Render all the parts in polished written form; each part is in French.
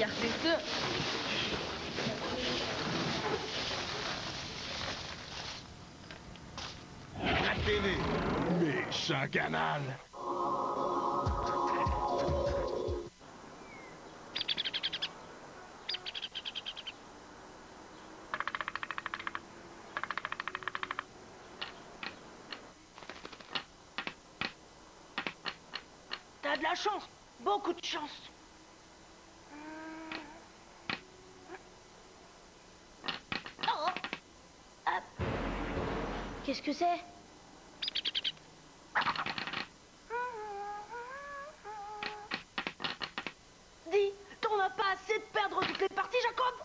regardez ça. La télé, méchant canal. T'as de la chance, beaucoup de chance. Oh. Hop. Qu'est-ce que c'est? Dis, t'en as pas assez de perdre toutes les parties, Jacob?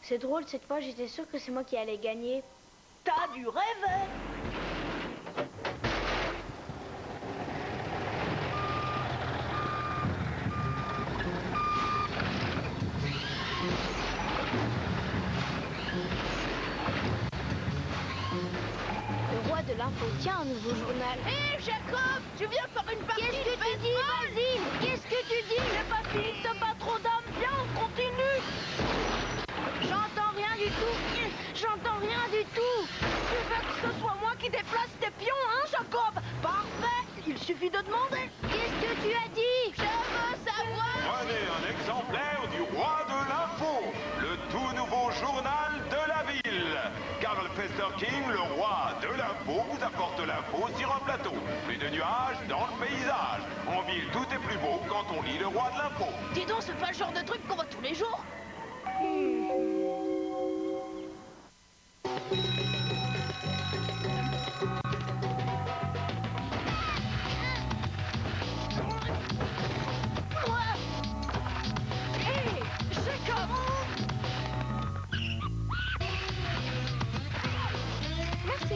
C'est drôle, cette fois, j'étais sûr que c'est moi qui allais gagner. T'as dû rêver. Le roi de l'info tient un nouveau journal. Hé, Jacob, tu viens faire une partie? Qu'est-ce que tu dis, Basile? Qu'est-ce que tu dis? J'ai pas fini, t'as pas trop d'âme. Viens, on continue. J'entends rien du tout. J'entends rien du tout. Tu veux que ce soit moi qui déplace tes pions, hein, Jacob? Parfait. Il suffit de demander. Qu'est-ce que tu as dit? Je veux savoir. Prenez un exemplaire du roi de l'info, le tout nouveau journal de la ville. Carl Fester King, le roi de l'info, vous apporte l'info sur un plateau. Plus de nuages dans le paysage. En ville, tout est plus beau quand on lit le roi de l'info. Dis donc, c'est pas le genre de truc qu'on voit tous les jours. Hé, Jacob. Merci.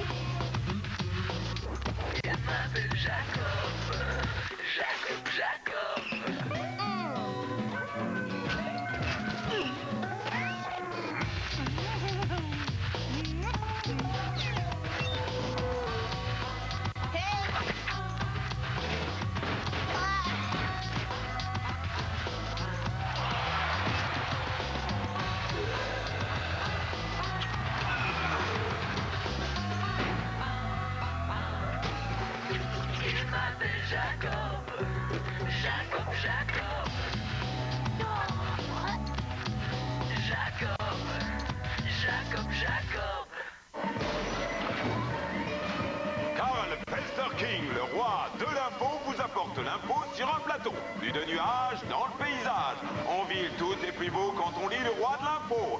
Carl Fester King, le roi de l'info, vous apporte l'info sur un plateau. Plus de nuages dans le paysage. En ville, tout est plus beau quand on lit le roi de l'info.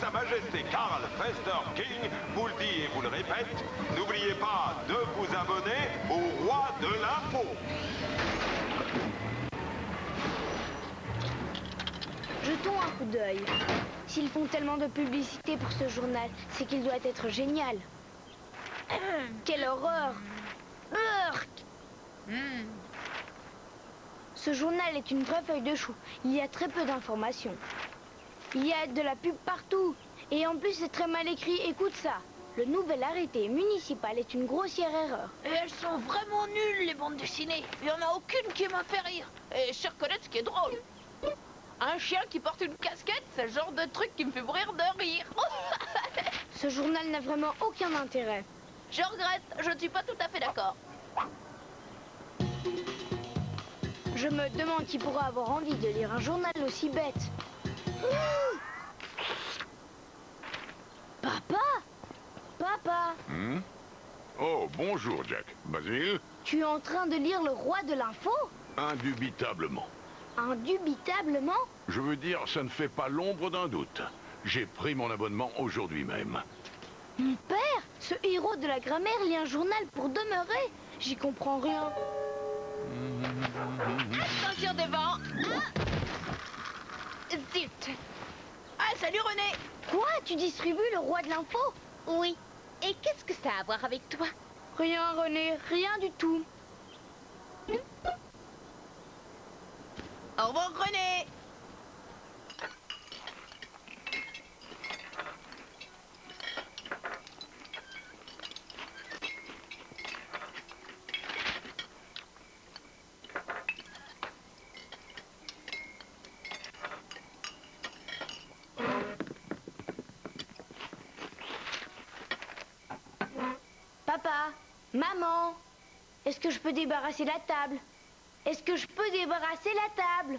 Sa Majesté Carl Fester King vous le dit et vous le répète. N'oubliez pas de vous abonner au roi de l'info. Jetons un coup d'œil. S'ils font tellement de publicité pour ce journal, c'est qu'il doit être génial. Quelle horreur! Urk. Ce journal est une vraie feuille de chou. Il y a très peu d'informations. Il y a de la pub partout. Et en plus, c'est très mal écrit. Écoute ça. Le nouvel arrêté municipal est une grossière erreur. Et elles sont vraiment nulles, les bandes dessinées. Il n'y en a aucune qui m'a fait rire. Et je sais reconnaître ce qui est drôle. Un chien qui porte une casquette, c'est le genre de truc qui me fait mourir de rire. Ce journal n'a vraiment aucun intérêt. Je regrette, je ne suis pas tout à fait d'accord. Je me demande qui pourra avoir envie de lire un journal aussi bête. Papa? Papa? Oh, bonjour, Jack. Basile? Tu es en train de lire le roi de l'info? Indubitablement. Indubitablement? Je veux dire, ça ne fait pas l'ombre d'un doute. J'ai pris mon abonnement aujourd'hui même. Mon père, ce héros de la grammaire, lit un journal pour demeurer. J'y comprends rien. Attention devant. Zut. Ah, salut René. Quoi? Tu distribues le roi de l'info? Oui. Et qu'est-ce que ça a à voir avec toi? Rien, René, rien du tout. Au revoir René. Maman, est-ce que je peux débarrasser la table? Est-ce que je peux débarrasser la table?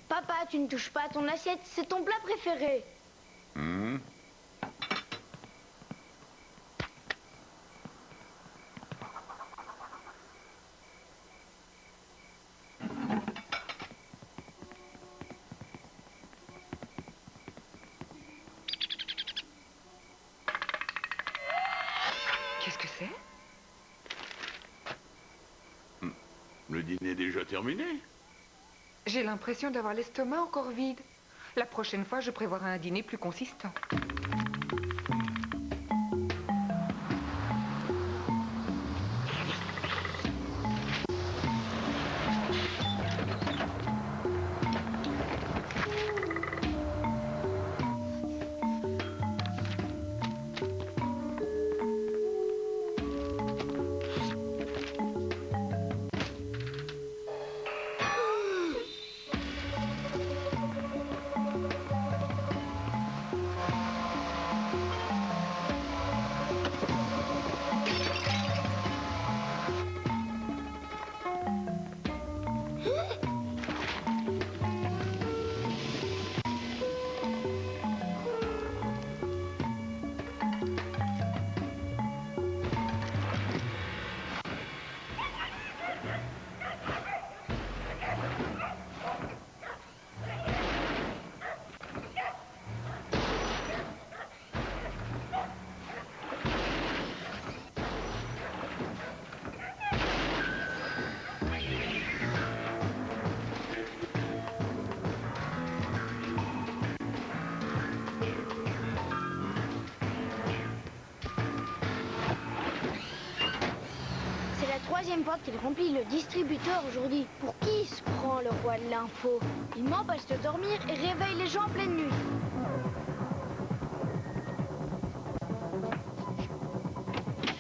Papa, tu ne touches pas à ton assiette, c'est ton plat préféré. Qu'est-ce que c'est? Le dîner est déjà terminé. J'ai l'impression d'avoir l'estomac encore vide. La prochaine fois, je prévoirai un dîner plus consistant. C'est la troisième fois qu'il remplit le distributeur aujourd'hui. Pour qui il se prend, le roi de l'info? Il m'empêche de dormir et réveille les gens en pleine nuit.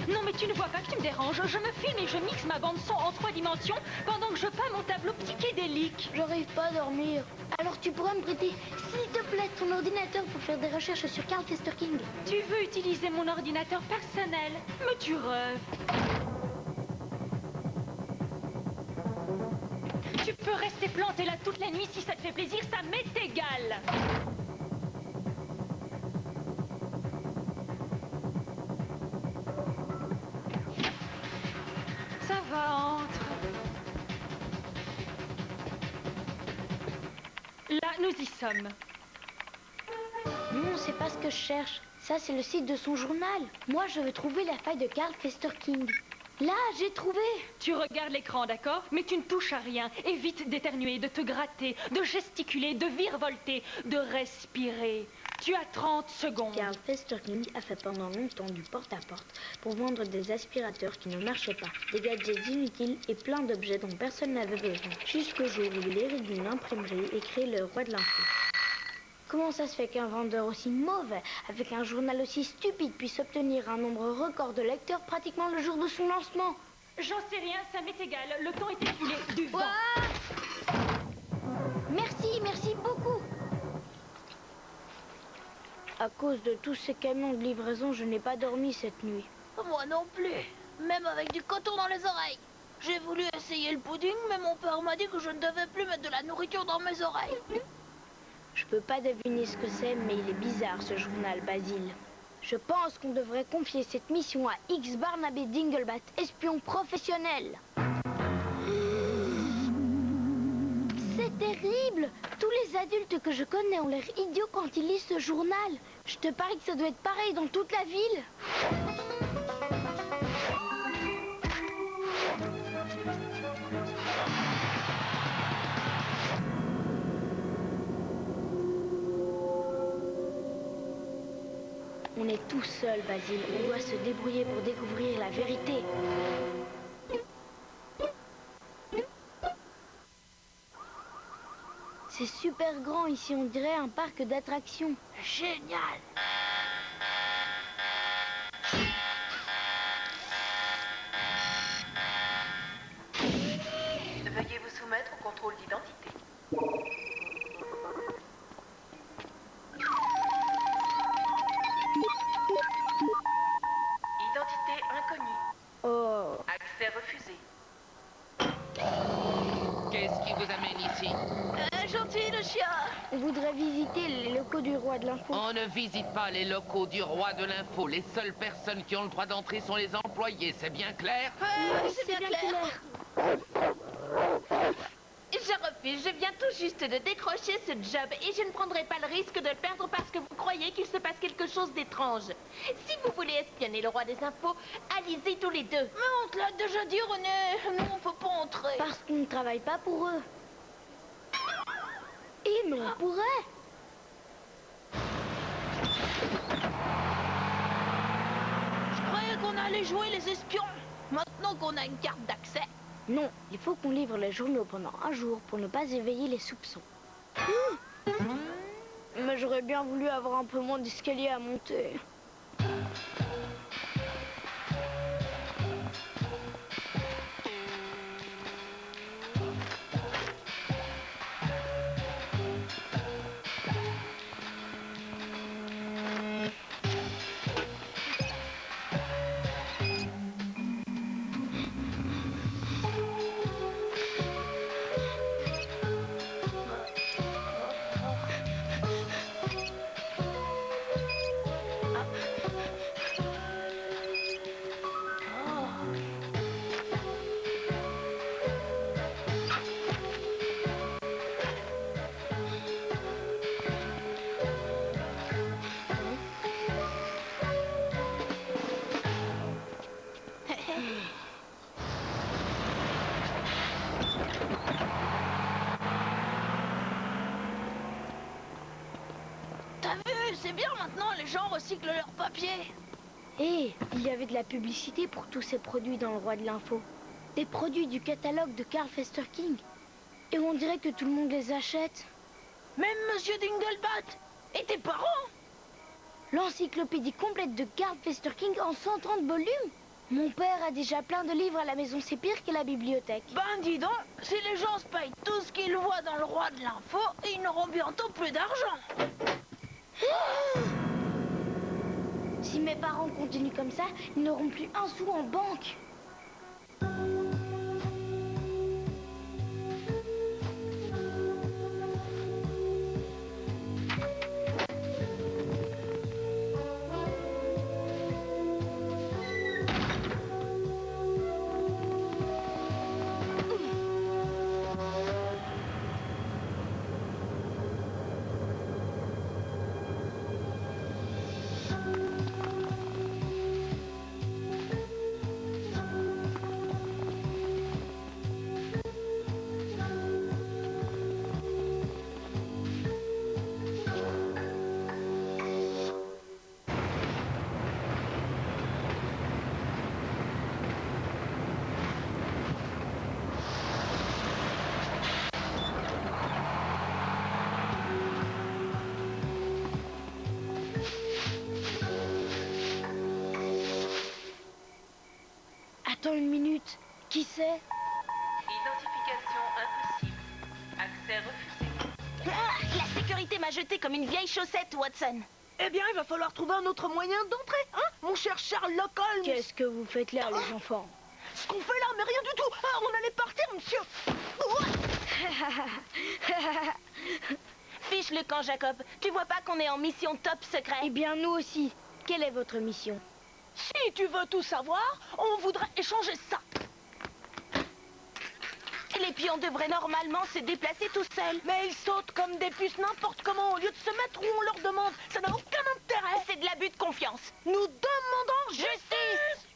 Non mais tu ne vois pas que tu me déranges. Je me filme et je mixe ma bande son en 3 dimensions pendant que je peins mon tableau psychédélique. J'arrive pas à dormir. Alors tu pourrais me prêter, s'il te plaît, ton ordinateur pour faire des recherches sur Carl Fester King? Tu veux utiliser mon ordinateur personnel? Mais tu rêves. Tu peux rester planté là toute la nuit si ça te fait plaisir, ça m'est égal. Ça va, entre. Là, nous y sommes. Non, c'est pas ce que je cherche. Ça, c'est le site de son journal. Moi, je veux trouver la faille de Carl Fester King. Là, j'ai trouvé. Tu regardes l'écran, d'accord? Mais tu ne touches à rien. Évite d'éternuer, de te gratter, de gesticuler, de virevolter, de respirer. Tu as 30 secondes. Carl Fester King a fait pendant longtemps du porte-à-porte pour vendre des aspirateurs qui ne marchaient pas, des gadgets inutiles et plein d'objets dont personne n'avait besoin. Jusqu'au jour où il hérite d'une imprimerie et crée le roi de l'info. Comment ça se fait qu'un vendeur aussi mauvais, avec un journal aussi stupide, puisse obtenir un nombre record de lecteurs pratiquement le jour de son lancement? J'en sais rien, ça m'est égal. Le temps est écoulé. Du vent. Ouah! Merci beaucoup. À cause de tous ces camions de livraison, je n'ai pas dormi cette nuit. Moi non plus. Même avec du coton dans les oreilles. J'ai voulu essayer le pudding, mais mon père m'a dit que je ne devais plus mettre de la nourriture dans mes oreilles. Je peux pas deviner ce que c'est, mais il est bizarre ce journal, Basile. Je pense qu'on devrait confier cette mission à X Barnabé Dinglebat, espion professionnel. C'est terrible! Tous les adultes que je connais ont l'air idiots quand ils lisent ce journal. Je te parie que ça doit être pareil dans toute la ville. On est tout seul, Basile. On doit se débrouiller pour découvrir la vérité. C'est super grand ici, on dirait un parc d'attractions. Génial. Veuillez vous soumettre au contrôle d'identité. Identité inconnue. Oh, chien. On voudrait visiter les locaux du roi de l'info. On ne visite pas les locaux du roi de l'info. Les seules personnes qui ont le droit d'entrer sont les employés, c'est bien clair? C'est bien clair. Je refuse, je viens tout juste de décrocher ce job et je ne prendrai pas le risque de le perdre parce que vous croyez qu'il se passe quelque chose d'étrange. Si vous voulez espionner le roi des infos, allez-y tous les deux. Mais on te l'a déjà dit, René. Nous, on peut pas entrer. Parce qu'on ne travaille pas pour eux. Eh, mais on pourrait. Je croyais qu'on allait jouer les espions. Maintenant qu'on a une carte d'accès. Non, il faut qu'on livre les journaux pendant un jour pour ne pas éveiller les soupçons. Mais j'aurais bien voulu avoir un peu moins d'escalier à monter. T'as vu, c'est bien maintenant, les gens recyclent leur papier. Et il y avait de la publicité pour tous ces produits dans le roi de l'info. Des produits du catalogue de Carl Fester King. Et on dirait que tout le monde les achète. Même Monsieur Dinglebat. Et tes parents. L'encyclopédie complète de Carl Fester King en 130 volumes. Mon père a déjà plein de livres à la maison, c'est pire que la bibliothèque. Ben dis donc, si les gens se payent tout ce qu'ils voient dans le roi de l'info, ils n'auront bientôt plus d'argent. Si mes parents continuent comme ça, ils n'auront plus un sou en banque. Attends une minute. Qui c'est? Identification impossible. Accès refusé. Ah, la sécurité m'a jeté comme une vieille chaussette, Watson. Eh bien, il va falloir trouver un autre moyen d'entrer, hein, mon cher Sherlock Holmes. Qu'est-ce que vous faites là, les enfants? Ce qu'on fait là, mais rien du tout. Ah, on allait partir, monsieur. Fiche le camp, Jacob. Tu vois pas qu'on est en mission top secret? Eh bien, nous aussi. Quelle est votre mission? Si tu veux tout savoir, on voudrait échanger ça. Les pions devraient normalement se déplacer tout seuls. Mais ils sautent comme des puces n'importe comment au lieu de se mettre où on leur demande. Ça n'a aucun intérêt. C'est de l'abus de confiance. Nous demandons justice.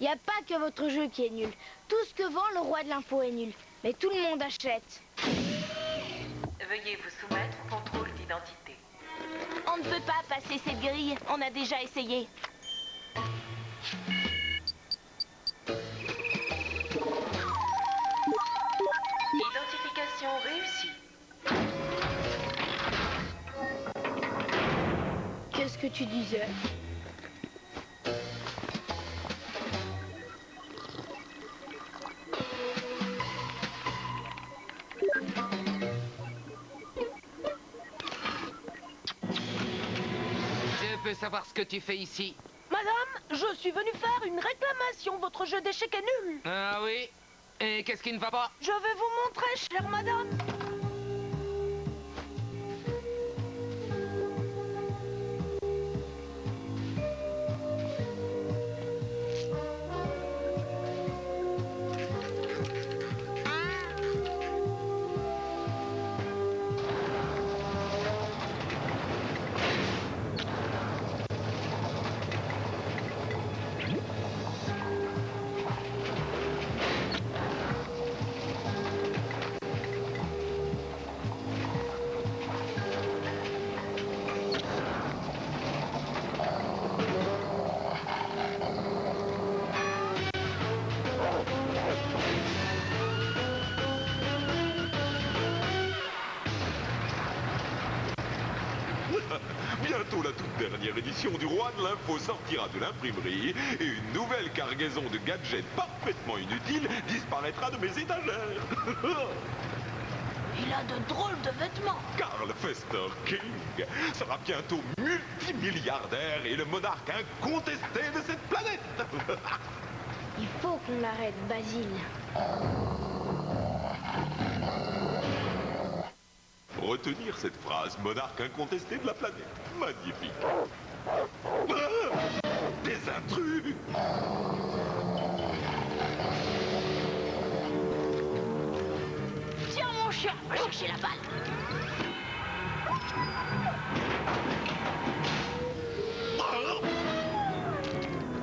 Y a pas que votre jeu qui est nul. Tout ce que vend le roi de l'info est nul. Mais tout le monde achète. Veuillez vous soumettre au contrôle d'identité. On ne peut pas passer cette grille. On a déjà essayé. Identification réussie. Qu'est-ce que tu disais? Je peux savoir ce que tu fais ici? Madame, je suis venue faire une réclamation. Votre jeu d'échecs est nul. Ah oui? Et qu'est-ce qui ne va pas? Je vais vous montrer, chère madame. Bientôt la toute dernière édition du Roi de l'Info sortira de l'imprimerie et une nouvelle cargaison de gadgets parfaitement inutiles disparaîtra de mes étagères. Il a de drôles de vêtements. Carl Fester King sera bientôt multimilliardaire et le monarque incontesté de cette planète. Il faut qu'on l'arrête, Basile. Retenir cette phrase, monarque incontesté de la planète. Magnifique. Des intrus. Tiens, mon chien, va chercher la balle.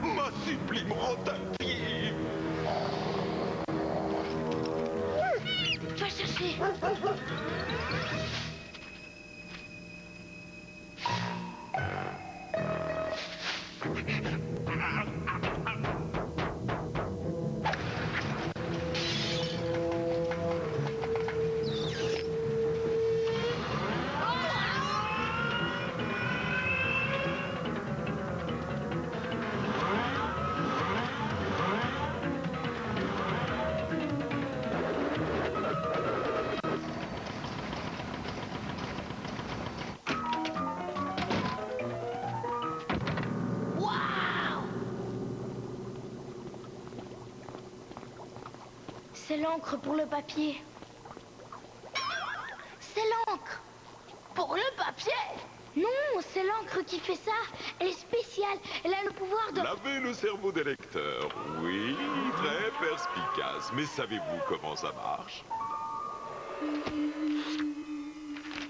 Ma sublime rotative. Va chercher. C'est l'encre pour le papier. C'est l'encre. Pour le papier. Non, c'est l'encre qui fait ça. Elle est spéciale. Elle a le pouvoir de... Laver le cerveau des lecteurs. Oui, très perspicace. Mais savez-vous comment ça marche?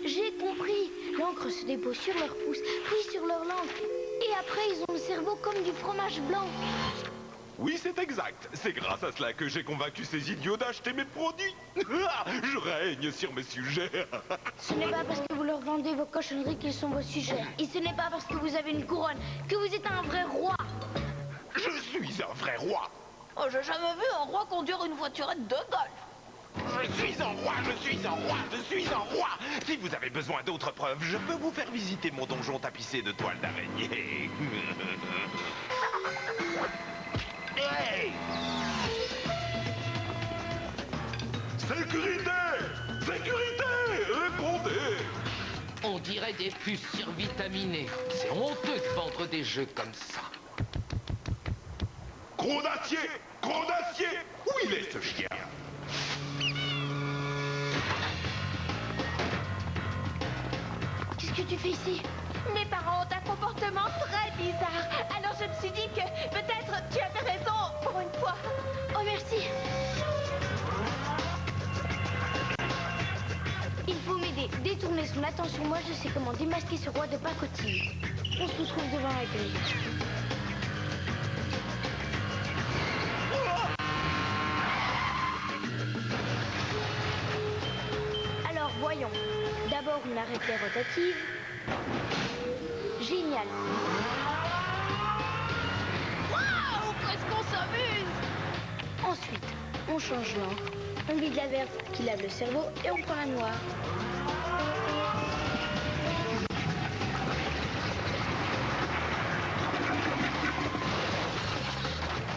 J'ai compris. L'encre se dépose sur leur pouce, puis sur leur langue. Et après, ils ont le cerveau comme du fromage blanc. Oui, c'est exact. C'est grâce à cela que j'ai convaincu ces idiots d'acheter mes produits. Je règne sur mes sujets. Ce n'est pas parce que vous leur vendez vos cochonneries qu'ils sont vos sujets. Et ce n'est pas parce que vous avez une couronne que vous êtes un vrai roi. Je suis un vrai roi. Oh, j'ai jamais vu un roi conduire une voiturette de golf. Je suis un roi, je suis un roi, je suis un roi. Si vous avez besoin d'autres preuves, je peux vous faire visiter mon donjon tapissé de toiles d'araignée. Hey! Sécurité! Sécurité! Répondez! On dirait des puces survitaminées. C'est honteux de vendre des jeux comme ça. Gros d'acier! Gros d'acier! Où il est ce chien? Qu'est-ce que tu fais ici? Mes parents ont un comportement très bizarre. Alors je me suis dit que peut-être tu avais raison pour une fois. Oh, merci. Il faut m'aider. Détourner son attention. Moi, je sais comment démasquer ce roi de pacotille. On se retrouve devant la grille. Alors, voyons. D'abord, on arrête les rotatives. Génial. Waouh, qu'est-ce qu'on s'amuse. Ensuite, on change l'encre. On vide la verte qui lave le cerveau et on prend la noire.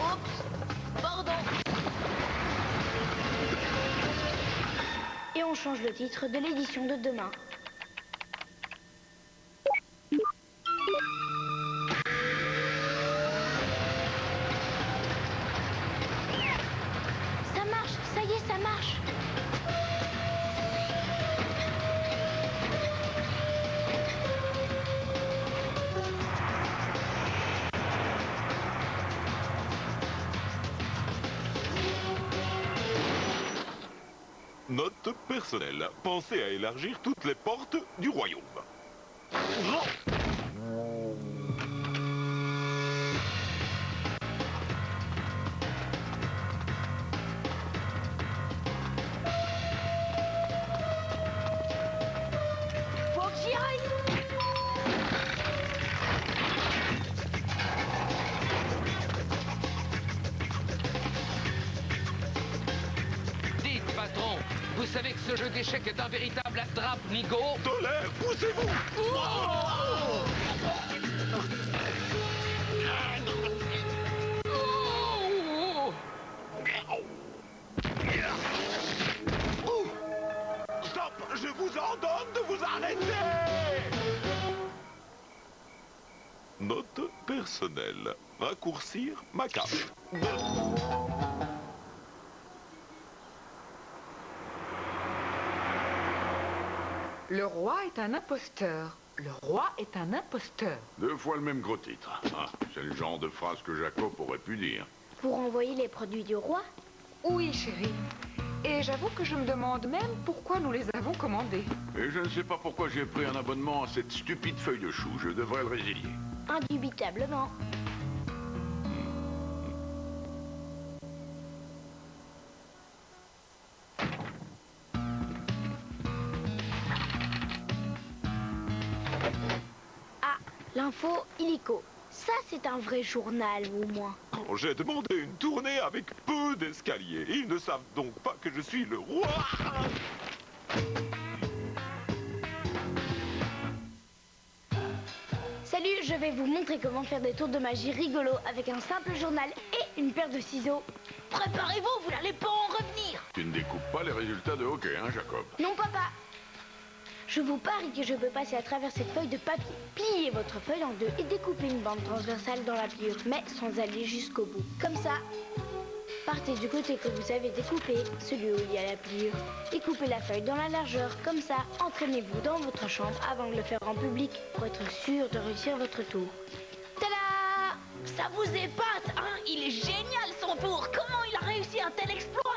Oups, pardon. Et on change le titre de l'édition de demain. Ça marche, ça y est, ça marche. Note personnelle. Pensez à élargir toutes les portes du royaume. Faut que j'y aille. Dites, patron, vous savez que ce Ce jeu d'échecs est un véritable attrape, Nigo. Tolère, poussez-vous! Stop! Je vous ordonne de vous arrêter! Note personnelle. Raccourcir ma carte. Le roi est un imposteur. Le roi est un imposteur. 2 fois le même gros titre. Ah, c'est le genre de phrase que Jacob aurait pu dire. Pour envoyer les produits du roi? Oui, chérie. Et j'avoue que je me demande même pourquoi nous les avons commandés. Et je ne sais pas pourquoi j'ai pris un abonnement à cette stupide feuille de chou. Je devrais le résilier. Indubitablement. Ah, l'info illico. Ça, c'est un vrai journal, au moins. Quand j'ai demandé une tournée avec peu d'escaliers, ils ne savent donc pas que je suis le roi. Salut, je vais vous montrer comment faire des tours de magie rigolos avec un simple journal et une paire de ciseaux. Préparez-vous, vous n'allez pas en revenir. Tu ne découpes pas les résultats de hockey, hein, Jacob? Non, papa. Je vous parie que je peux passer à travers cette feuille de papier. Pliez votre feuille en deux et découpez une bande transversale dans la pliure, mais sans aller jusqu'au bout. Comme ça. Partez du côté que vous avez découpé, celui où il y a la pliure, et coupez la feuille dans la largeur. Comme ça, entraînez-vous dans votre chambre avant de le faire en public pour être sûr de réussir votre tour. Tada! Ça vous épate, hein? Il est génial son tour. Comment il a réussi un tel exploit?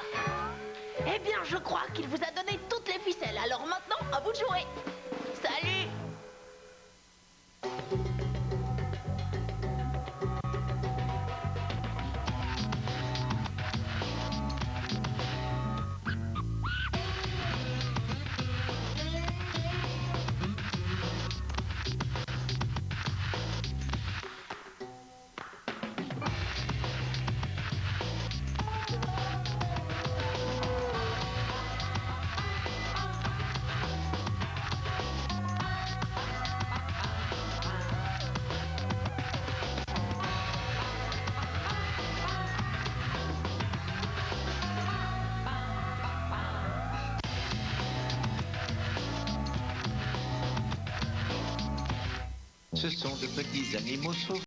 Eh bien, je crois qu'il vous a donné toutes les ficelles. Alors maintenant, à vous de jouer. Salut! Ce sont de petits animaux sauvages.